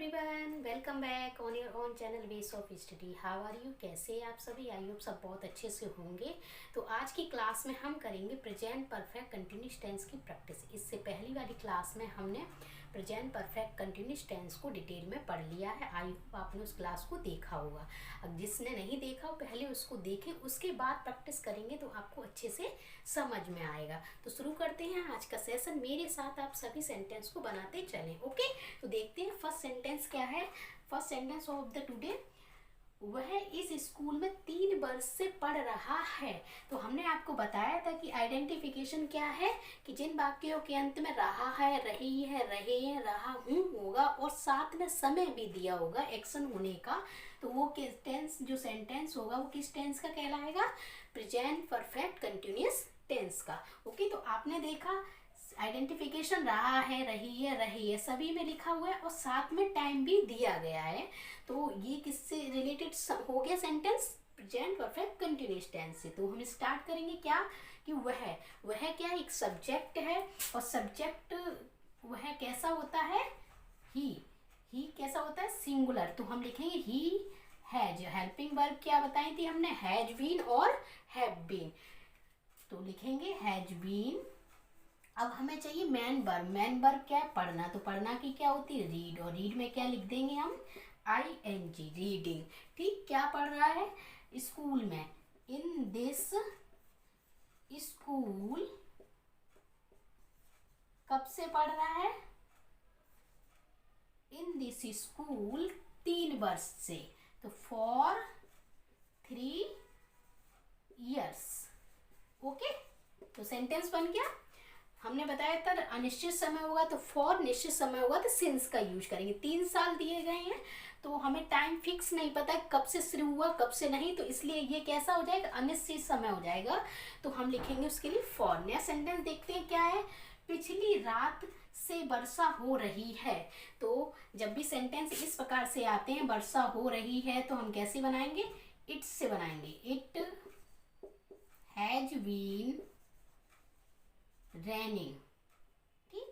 Everyone, welcome back on your own channel ways of study. How are you? कैसे हैं आप सभी? I hope सब बहुत अच्छे से होंगे। तो आज की क्लास में हम करेंगे प्रेजेंट परफेक्ट कंटिन्यूस टेंस की प्रैक्टिस। इससे पहली वाली क्लास में हमने प्रेजेंट परफेक्ट कंटिन्यूस टेंस को डिटेल में पढ़ लिया है। आई होप आपने उस क्लास को देखा होगा। अब जिसने नहीं देखा हो पहले उसको देखें, उसके बाद प्रैक्टिस करेंगे तो आपको अच्छे से समझ में आएगा। तो शुरू करते हैं आज का सेशन। मेरे साथ आप सभी सेंटेंस को बनाते चलें। ओके, तो देखते हैं फर्स्ट सेंटेंस क्या है। First sentence of the today, वह इस स्कूल में 3 वर्ष से पढ़ रहा है। तो हमने आपको बताया था कि आइडेंटिफिकेशन क्या है, कि जिन वाक्यों के अंत में रहा है, रही है, रहे हैं, रहा हूँ होगा और साथ में समय भी दिया होगा एक्शन होने का, तो वो किस टेंस, जो सेंटेंस होगा वो किस टेंस का कहलाएगा? प्रेजेंट परफेक्ट कंटिन्यूअस टेंस का। ओके, तो आपने देखा आइडेंटिफिकेशन रहा है, रही है, रही है सभी में लिखा हुआ है और साथ में टाइम भी दिया गया है। तो ये किससे रिलेटेड हो गया sentence? Present perfect continuous tense से। तो हम स्टार्ट करेंगे क्या, कि वह क्या एक सब्जेक्ट है, और सब्जेक्ट वह कैसा होता है? ही कैसा होता है? सिंगुलर। तो हम लिखेंगे ही हैज। हेल्पिंग वर्ब क्या बताई थी हमने? हैज बीन और हैव बीन। तो लिखेंगे हैज बीन। अब हमें चाहिए मैन वर्ब। मैन वर्ब क्या है? पढ़ना। तो पढ़ना की क्या होती है? रीड। और रीड में क्या लिख देंगे हम? ING, reading. ठीक, क्या पढ़ रहा है? स्कूल में। In this school. कब से पढ़ रहा है? इन दिस स्कूल 3 वर्ष से। तो फॉर 3 years। ओके, तो सेंटेंस बन गया। हमने बताया था अनिश्चित समय होगा तो फॉर, निश्चित समय होगा तो सिंस का यूज करेंगे। 3 साल दिए गए हैं तो हमें टाइम फिक्स नहीं पता है कब से शुरू हुआ कब से नहीं, तो इसलिए ये कैसा हो जाएगा? अनिश्चित समय हो जाएगा। तो हम लिखेंगे उसके लिए फॉर। नया सेंटेंस देखते हैं क्या है। पिछली रात से वर्षा हो रही है। तो जब भी सेंटेंस इस प्रकार से आते हैं, वर्षा हो रही है, तो हम कैसे बनाएंगे? इट से बनाएंगे। It has been raining. ठीक,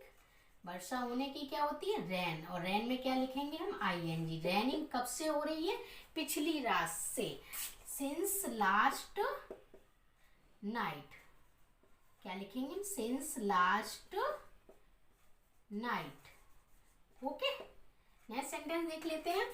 वर्षा होने की क्या होती है? रैन। और रैन में क्या लिखेंगे हम? ING। रैनिंग कब से हो रही है? पिछली रात से। Since last night. क्या लिखेंगे? Since last night. Okay, next sentence देख लेते हैं।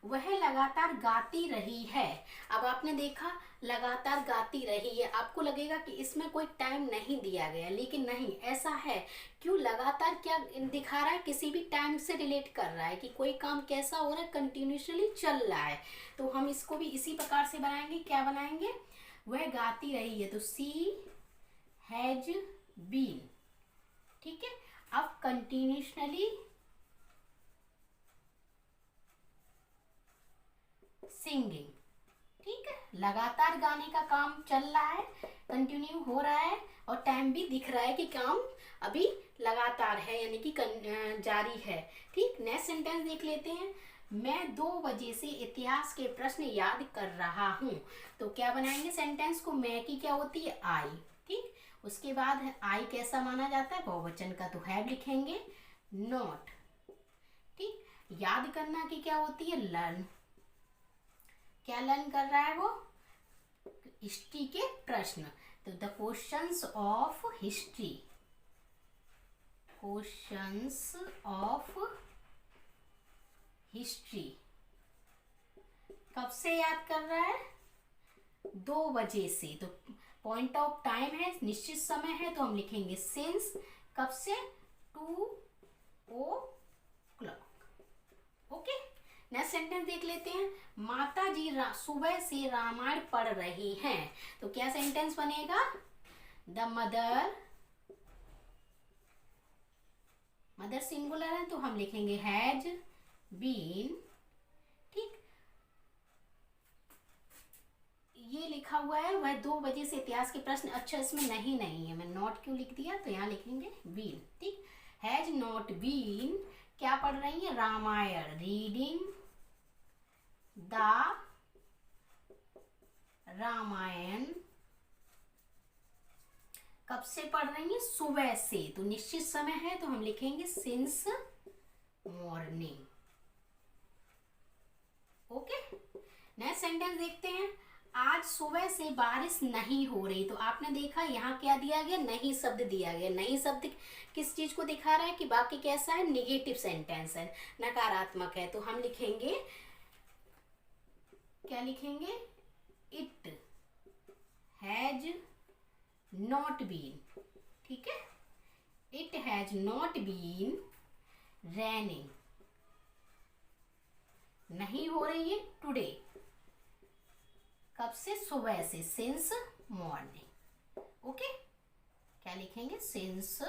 वह लगातार गाती रही है। अब आपने देखा लगातार गाती रही है, आपको लगेगा कि इसमें कोई टाइम नहीं दिया गया, लेकिन नहीं, ऐसा है। क्यों? लगातार क्या दिखा रहा है? किसी भी टाइम से रिलेट कर रहा है कि कोई काम कैसा हो रहा है? कंटिन्यूसली चल रहा है। तो हम इसको भी इसी प्रकार से बनाएंगे। क्या बनाएंगे? वह गाती रही है, तो सी हैज बीन। ठीक है, अब कंटिन्यूसली सिंगिंग। ठीक है, लगातार गाने का काम चल रहा है, कंटिन्यू हो रहा है और टाइम भी दिख रहा है कि काम अभी लगातार है, यानी कि जारी है। ठीक, नेक्स्ट सेंटेंस देख लेते हैं। मैं 2 बजे से इतिहास के प्रश्न याद कर रहा हूँ। तो क्या बनाएंगे सेंटेंस को? मैं की क्या होती है? आई। ठीक, उसके बाद आई कैसा माना जाता है? बहुवचन का, तो हैव लिखेंगे। नॉट। ठीक, याद करना की क्या होती है? लर्न। क्या लर्न कर रहा है वो? हिस्ट्री के प्रश्न। तो the questions of history. Questions of history कब से याद कर रहा है? 2 बजे से। तो पॉइंट ऑफ टाइम है, निश्चित समय है, तो हम लिखेंगे सिंस। कब से? 2 o'clock। ओके, नेक्स्ट सेंटेंस देख लेते हैं। माता जी सुबह से रामायण पढ़ रही हैं। तो क्या सेंटेंस बनेगा? The mother. मदर सिंगुलर है तो हम लिखेंगे हैज बीन। ठीक, ये लिखा हुआ है वह 2 बजे से इतिहास के प्रश्न। अच्छा, इसमें नहीं है, मैं नॉट क्यों लिख दिया? तो यहाँ लिखेंगे बीन। ठीक, हैज नॉट बीन क्या पढ़ रही है? रामायण। Reading the Ramayana. कब से पढ़ रही है? सुबह से। तो निश्चित समय है तो हम लिखेंगे since morning. Okay, next sentence देखते हैं। आज सुबह से बारिश नहीं हो रही। तो आपने देखा यहाँ क्या दिया गया, नहीं शब्द दिया गया। नहीं शब्द किस चीज को दिखा रहा है कि बाकी कैसा है, निगेटिव सेंटेंस है, नकारात्मक है। तो हम लिखेंगे, क्या लिखेंगे, इट हैज नॉट बीन। ठीक है, it has not been raining, नहीं हो रही है टुडे, कब से, सुबह से, सिंस मॉर्निंग। ओके, क्या लिखेंगे, सिंस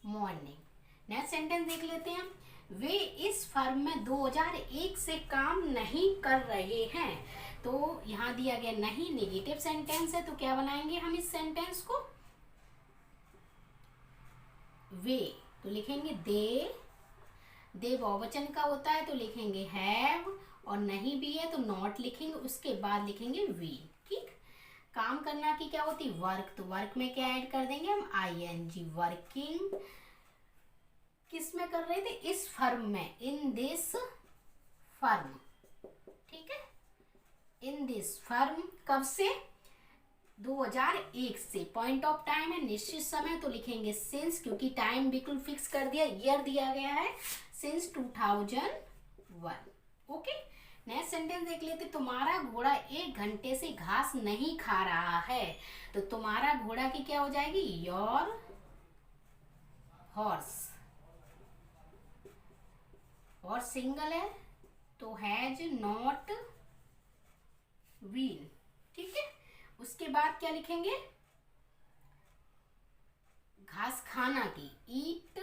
मॉर्निंग। नेक्स्ट सेंटेंस देख लेते हैं। वे इस फर्म में 2001 से काम नहीं कर रहे हैं। तो यहाँ दिया गया नहीं, नेगेटिव सेंटेंस है। तो क्या बनाएंगे हम इस सेंटेंस को, वे, तो लिखेंगे दे बहुवचन का होता है तो लिखेंगे हैव, और नहीं भी है तो नॉट लिखेंगे, उसके बाद लिखेंगे वी। ठीक, काम करना की क्या होती, वर्क। तो वर्क में क्या ऐड कर देंगे हम, ing, वर्किंग। किस में कर रहे थे, इस फर्म में, इन दिस फर्म। ठीक है, इन दिस फर्म, कब से, 2001 से। पॉइंट ऑफ टाइम है, निश्चित समय, तो लिखेंगे सिंस, क्योंकि टाइम बिल्कुल फिक्स कर दिया, ईयर दिया गया है, सिंस 2001। ओके, नेक्स्ट सेंटेंस देख लेते। तुम्हारा घोड़ा 1 घंटे से घास नहीं खा रहा है। तो तुम्हारा घोड़ा की क्या हो जाएगी, योर हॉर्स, और सिंगल है तो हैज नॉट बीन। ठीक है, उसके बाद क्या लिखेंगे, घास खाना की, ईट,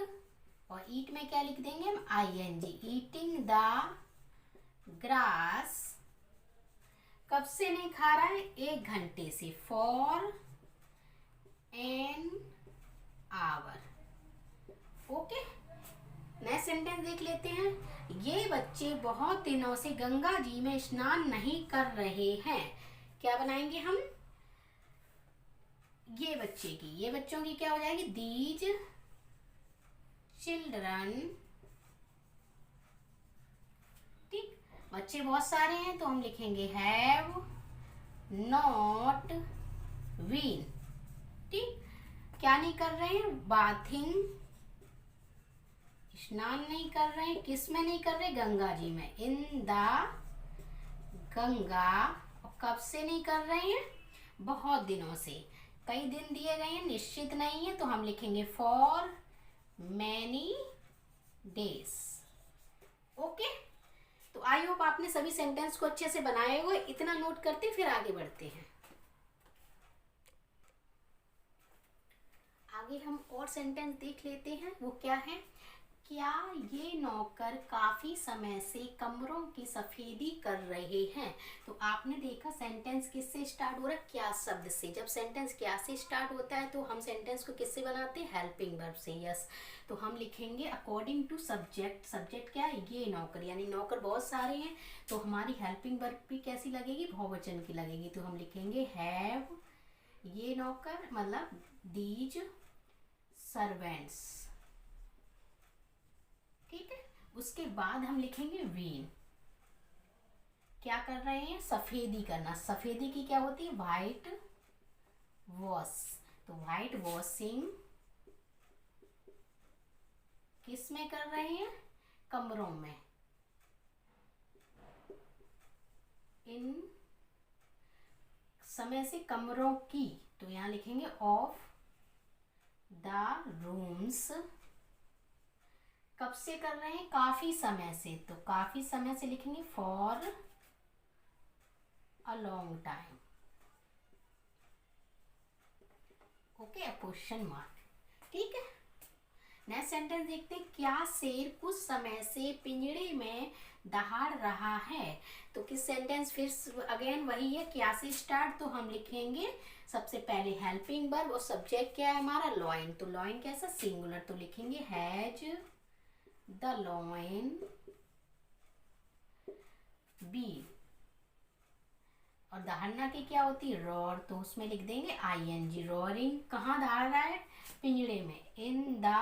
और ईट में क्या लिख देंगे हम, ing, ईटिंग द ग्रास, कब से नहीं खा रहा है, 1 घंटे से, for an hour. Okay, next sentence देख लेते हैं। ये बच्चे बहुत दिनों से गंगा जी में स्नान नहीं कर रहे हैं। क्या बनाएंगे हम, ये बच्चे की, ये बच्चों की क्या हो जाएगी, दीज चिल्ड्रन। ठीक, बच्चे बहुत सारे हैं तो हम लिखेंगे हैव नॉट बीन। ठीक, क्या नहीं कर रहे हैं, बाथिंग, स्नान नहीं कर रहे हैं, किस में नहीं कर रहे, गंगा जी में, इन द गंगा। और कब से नहीं कर रहे हैं, बहुत दिनों से। कई दिन दिए गए हैं, निश्चित नहीं है, तो हम लिखेंगे फॉर मैनी डेज। ओके, तो आई होप आपने सभी सेंटेंस को अच्छे से बनाए हुए। इतना नोट करते फिर आगे बढ़ते हैं। आगे हम और सेंटेंस देख लेते हैं। वो क्या है, क्या ये नौकर काफी समय से कमरों की सफेदी कर रहे हैं। तो आपने देखा सेंटेंस किससे स्टार्ट हो रहा है, क्या शब्द से। जब सेंटेंस क्या से स्टार्ट होता है तो हम सेंटेंस को किससे बनाते हैं, हेल्पिंग वर्ब से। यस, तो हम लिखेंगे अकॉर्डिंग टू सब्जेक्ट। सब्जेक्ट क्या है, ये नौकर, यानी नौकर बहुत सारे हैं, तो हमारी हेल्पिंग वर्ब भी कैसी लगेगी, बहुवचन की लगेगी। तो हम लिखेंगे हैव, ये नौकर, मतलब दीज सर्वेंट्स। ठीक है, उसके बाद हम लिखेंगे बीन, क्या कर रहे हैं, सफेदी करना। सफेदी की क्या होती है, वाइट वॉश। तो वाइट वॉशिंग किस में कर रहे हैं, कमरों में, इन समय से कमरों की, तो यहाँ लिखेंगे ऑफ द रूम्स। कब से कर रहे हैं, काफी समय से, तो काफी समय से लिखेंगे for a long time. Okay, question mark. ठीक है, नेक्स्ट सेंटेंस देखते हैं। क्या शेर कुछ समय से पिंजड़े में दहाड़ रहा है। तो किस सेंटेंस, फिर अगेन वही है, क्या से स्टार्ट। तो हम लिखेंगे सबसे पहले हेल्पिंग वर्ब, और सब्जेक्ट क्या है हमारा, लॉइन। तो लॉइन कैसा, सिंगुलर, तो लिखेंगे हैज द लॉइन बी। और दहाड़ना की क्या होती है, रॉर, तो उसमें लिख देंगे ing, रॉरिंग। कहाँ दहाड़ रहा है, पिंजड़े में, इन द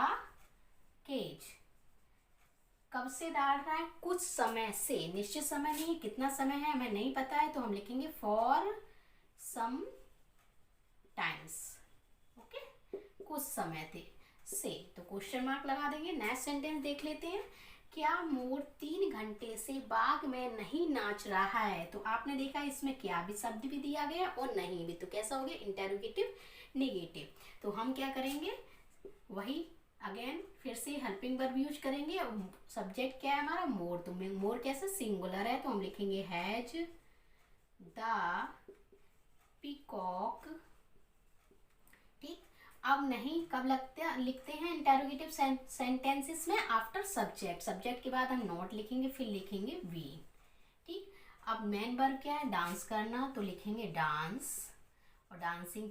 केज। कब से डाल रहा है, कुछ समय से, निश्चित समय नहीं, कितना समय है हमें नहीं पता है, तो हम लिखेंगे फॉर सम टाइम्स। ओके, कुछ समय थे से, तो क्वेश्चन मार्क लगा देंगे। नेक्स्ट सेंटेंस देख लेते हैं। क्या मोर 3 घंटे से बाग में नहीं नाच रहा है? तो आपने देखा इसमें क्या भी शब्द भी दिया गया और नहीं भी, तो कैसा हो गया, इंटेरोगेटिव नेगेटिव। तो हम क्या करेंगे, वही अगेन फिर से हेल्पिंग वर्ब यूज करेंगे। सब्जेक्ट क्या है हमारा, मोर, तो मोर कैसे सिंगुलर है, तो हम लिखेंगे हैज द पीकॉक। ठीक, अब नहीं, कब लिखते हैं इंटेरोगेटिव सेंटेंसेस में, आफ्टर सब्जेक्ट, सब्जेक्ट के बाद हम नॉट लिखेंगे, फिर लिखेंगे वी। ठीक, अब मेन वर्ब क्या है, डांस करना, तो लिखेंगे डांस, और डांसिंग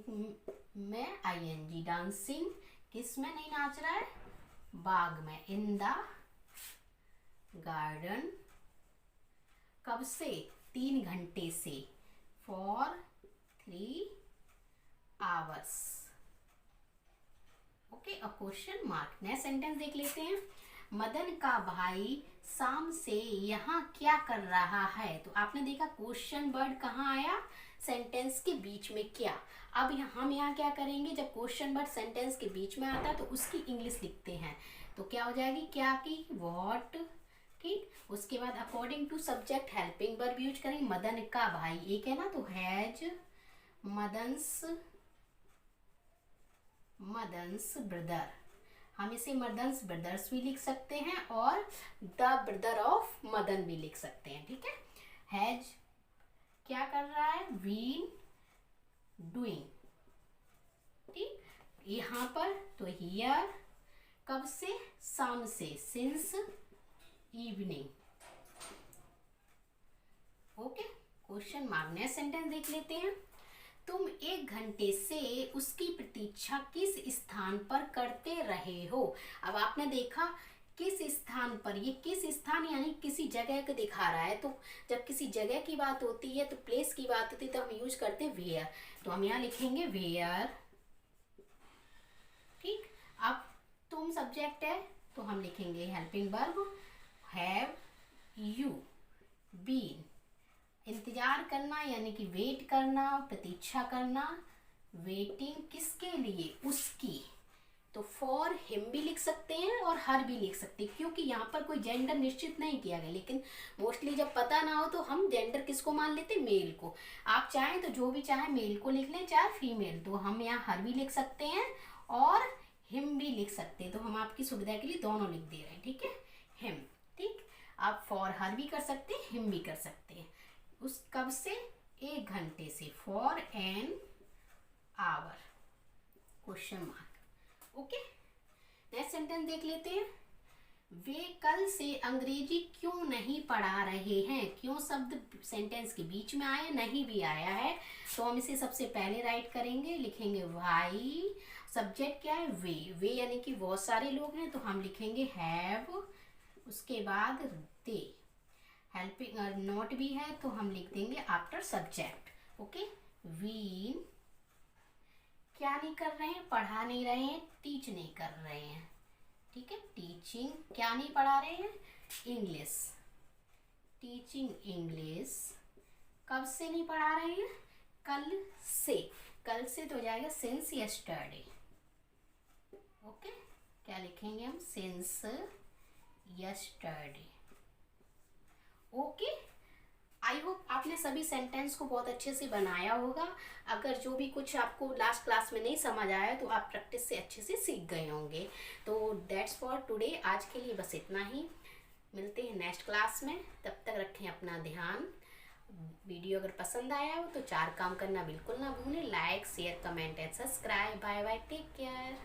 में आईएनजी, डांसिंग किस में नहीं नाच रहा है, बाग में, इन द गार्डन। कब से, 3 घंटे से, for 3 hours. Okay, a question mark. Next sentence देख लेते हैं। मदन का भाई शाम से यहाँ क्या कर रहा है? तो आपने देखा क्वेश्चन वर्ड कहाँ आया, सेंटेंस के बीच में, क्या। अब हम यहाँ क्या करेंगे, जब क्वेश्चन वर्ड सेंटेंस के बीच में आता है तो उसकी इंग्लिश लिखते हैं, तो क्या हो जाएगी, क्या की, व्हाट की। उसके बाद according to subject helping verb use करेंगे। मदन का भाई एक है ना, तो हैज मदन्स ब्रदर, हम इसे मदन्स ब्रदर्स भी लिख सकते हैं और द ब्रदर ऑफ मदन भी लिख सकते हैं। ठीक है, हैज क्या कर रहा है, बीन डूइंग। ठीक, यहाँ पर तो हियर, कब से, शाम से, since evening. Okay, question mark. Next sentence देख लेते हैं। तुम 1 घंटे से उसकी प्रतीक्षा किस स्थान पर करते रहे हो? अब आपने देखा किस स्थान पर, ये किस स्थान यानी किसी जगह को दिखा रहा है, तो जब किसी जगह की बात होती है, तो प्लेस की बात होती है, तो हम यूज करते हैं वेयर, तो हम यहाँ लिखेंगे वेयर। ठीक, अब तुम सब्जेक्ट है, तो हम लिखेंगे helping verb have you been. इंतजार करना यानी कि वेट करना, प्रतीक्षा करना, वेटिंग किसके लिए, उसकी, तो फॉर हिम भी लिख सकते हैं और हर भी लिख सकते हैं, क्योंकि यहाँ पर कोई जेंडर निश्चित नहीं किया गया, लेकिन मोस्टली जब पता ना हो तो हम जेंडर किसको मान लेते हैं, मेल को। आप चाहें तो जो भी चाहे मेल को लिख लें, चाहे फीमेल, तो हम यहाँ हर भी लिख सकते हैं और हिम भी लिख सकते हैं, तो हम आपकी सुविधा के लिए दोनों लिख दे रहे हैं। ठीक है, हिम। ठीक, आप फॉर हर भी कर सकते हैं, हिम भी कर सकते हैं। उस कब से, 1 घंटे से, for an hour, question mark. Okay, next sentence देख लेते हैं। वे कल से अंग्रेजी क्यों नहीं पढ़ा रहे हैं? क्यों शब्द सेंटेंस के बीच में आया, नहीं भी आया है, तो हम इसे सबसे पहले राइट करेंगे, लिखेंगे वाई। सब्जेक्ट क्या है, वे यानी कि बहुत सारे लोग हैं, तो हम लिखेंगे हैव, उसके बाद दे। हेल्पिंग नोट भी है, तो हम लिख देंगे आफ्टर सब्जेक्ट। ओके, वीन क्या नहीं कर रहे हैं, पढ़ा नहीं रहे हैं, टीच नहीं कर रहे हैं। ठीक है, टीचिंग क्या नहीं पढ़ा रहे हैं, इंग्लिश, टीचिंग इंग्लिश। कब से नहीं पढ़ा रहे हैं, कल से, कल से तो हो जाएगा सिंस यस्टरडे। ओके, क्या लिखेंगे हम, since yesterday. Okay, I hope आपने सभी सेंटेंस को बहुत अच्छे से बनाया होगा। अगर जो भी कुछ आपको लास्ट क्लास में नहीं समझ आया तो आप प्रैक्टिस से अच्छे से सीख गए होंगे। तो दैट्स फॉर टुडे, आज के लिए बस इतना ही। मिलते हैं नेक्स्ट क्लास में, तब तक रखें अपना ध्यान। वीडियो अगर पसंद आया हो तो 4 काम करना बिल्कुल ना भूलें, like share comment and subscribe. Bye bye, take care.